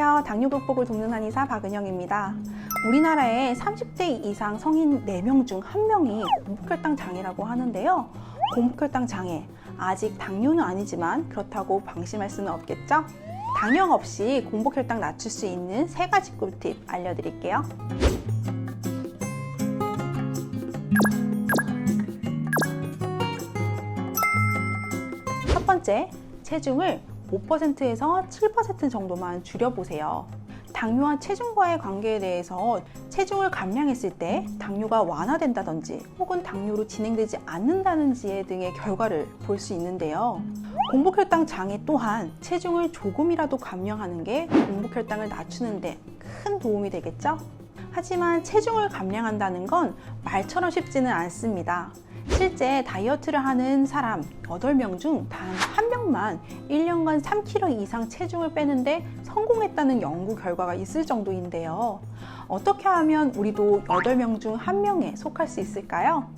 안녕하세요. 당뇨 극복을 돕는 한의사 박은영입니다. 우리나라에 30대 이상 성인 4명 중 1명이 공복혈당 장애라고 하는데요. 공복혈당 장애, 아직 당뇨는 아니지만 그렇다고 방심할 수는 없겠죠? 당역 없이 공복혈당 낮출 수 있는 3가지 꿀팁 알려드릴게요. 첫 번째, 체중을 5%에서 7% 정도만 줄여보세요. 당뇨와 체중과의 관계에 대해서 체중을 감량했을 때 당뇨가 완화된다든지 혹은 당뇨로 진행되지 않는다든지 등의 결과를 볼 수 있는데요. 공복혈당 장애 또한 체중을 조금이라도 감량하는 게 공복혈당을 낮추는 데 큰 도움이 되겠죠? 하지만 체중을 감량한다는 건 말처럼 쉽지는 않습니다. 실제 다이어트를 하는 사람 8명 중 단 1명만 1년간 3kg 이상 체중을 빼는데 성공했다는 연구 결과가 있을 정도인데요. 어떻게 하면 우리도 8명 중 1명에 속할 수 있을까요?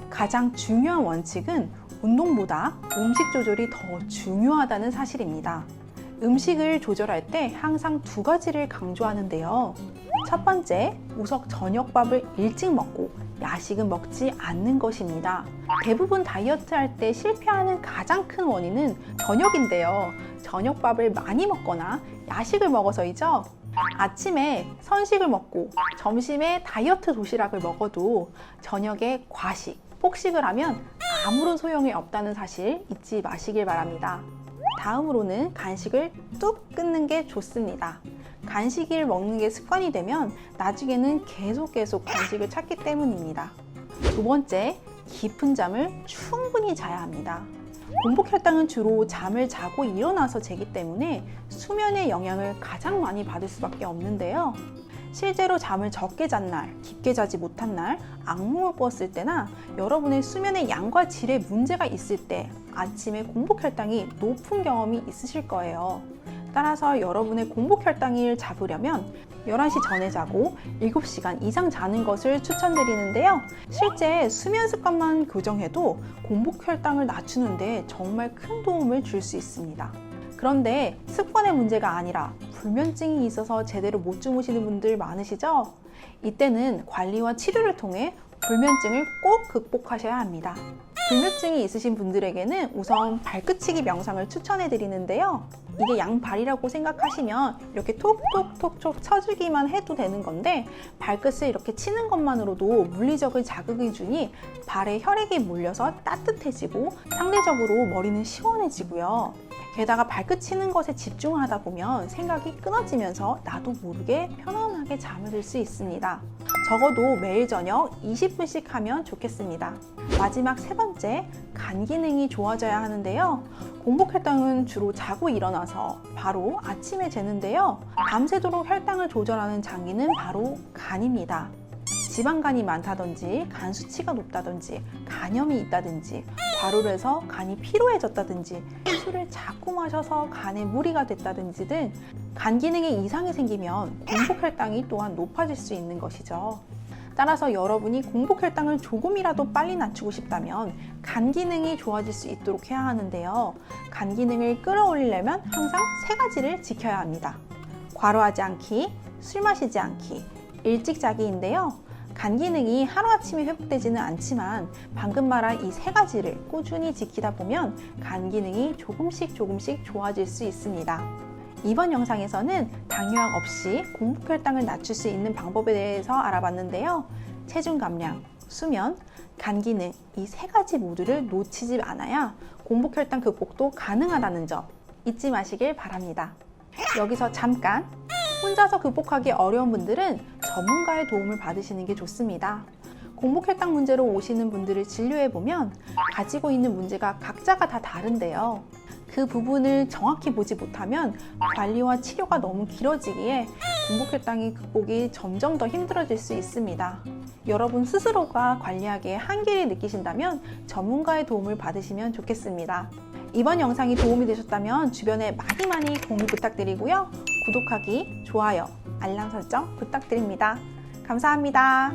가장 중요한 원칙은 운동보다 음식 조절이 더 중요하다는 사실입니다. 음식을 조절할 때 항상 2가지를 강조하는데요. 첫 번째, 우선 저녁밥을 일찍 먹고 야식은 먹지 않는 것입니다. 대부분 다이어트 할 때 실패하는 가장 큰 원인은 저녁인데요. 저녁밥을 많이 먹거나 야식을 먹어서이죠. 아침에 선식을 먹고 점심에 다이어트 도시락을 먹어도 저녁에 과식, 폭식을 하면 아무런 소용이 없다는 사실 잊지 마시길 바랍니다. 다음으로는 간식을 뚝 끊는 게 좋습니다. 간식을 먹는 게 습관이 되면 나중에는 계속 간식을 찾기 때문입니다. 두 번째, 깊은 잠을 충분히 자야 합니다. 공복혈당은 주로 잠을 자고 일어나서 재기 때문에 수면의 영향을 가장 많이 받을 수밖에 없는데요. 실제로 잠을 적게 잔 날, 깊게 자지 못한 날, 악몽을 꾸었을 때나 여러분의 수면의 양과 질에 문제가 있을 때 아침에 공복혈당이 높은 경험이 있으실 거예요. 따라서 여러분의 공복혈당을 잡으려면 11시 전에 자고 7시간 이상 자는 것을 추천드리는데요. 실제 수면 습관만 교정해도 공복혈당을 낮추는데 정말 큰 도움을 줄 수 있습니다. 그런데 습관의 문제가 아니라 불면증이 있어서 제대로 못 주무시는 분들 많으시죠? 이때는 관리와 치료를 통해 불면증을 꼭 극복하셔야 합니다. 불면증이 있으신 분들에게는 우선 발끝치기 명상을 추천해 드리는데요. 이게 양발이라고 생각하시면 이렇게 톡톡톡톡 쳐주기만 해도 되는 건데 발끝을 이렇게 치는 것만으로도 물리적인 자극을 주니 발에 혈액이 몰려서 따뜻해지고 상대적으로 머리는 시원해지고요. 게다가 발끝 치는 것에 집중하다 보면 생각이 끊어지면서 나도 모르게 편안하게 잠을 들 수 있습니다. 적어도 매일 저녁 20분씩 하면 좋겠습니다. 마지막 3번째, 간 기능이 좋아져야 하는데요. 공복혈당은 주로 자고 일어나서 바로 아침에 재는데요. 밤새도록 혈당을 조절하는 장기는 바로 간입니다. 지방간이 많다든지 간 수치가 높다든지 간염이 있다든지 과로를 해서 간이 피로해졌다든지 술을 자꾸 마셔서 간에 무리가 됐다든지 등 간 기능에 이상이 생기면 공복혈당이 또한 높아질 수 있는 것이죠. 따라서 여러분이 공복혈당을 조금이라도 빨리 낮추고 싶다면 간 기능이 좋아질 수 있도록 해야 하는데요. 간 기능을 끌어올리려면 항상 3가지를 지켜야 합니다. 과로하지 않기, 술 마시지 않기, 일찍 자기인데요. 간 기능이 하루아침에 회복되지는 않지만 방금 말한 이 3가지를 꾸준히 지키다 보면 간 기능이 조금씩 좋아질 수 있습니다. 이번 영상에서는 당뇨약 없이 공복혈당을 낮출 수 있는 방법에 대해서 알아봤는데요. 체중 감량, 수면, 간 기능 이 3가지 모두를 놓치지 않아야 공복혈당 극복도 가능하다는 점 잊지 마시길 바랍니다. 여기서 잠깐! 혼자서 극복하기 어려운 분들은 전문가의 도움을 받으시는 게 좋습니다. 공복혈당 문제로 오시는 분들을 진료해보면 가지고 있는 문제가 각자가 다 다른데요. 그 부분을 정확히 보지 못하면 관리와 치료가 너무 길어지기에 공복혈당의 극복이 점점 더 힘들어질 수 있습니다. 여러분 스스로가 관리하기에 한계를 느끼신다면 전문가의 도움을 받으시면 좋겠습니다. 이번 영상이 도움이 되셨다면 주변에 많이 공유 부탁드리고요. 구독하기, 좋아요, 알람 설정 부탁드립니다. 감사합니다.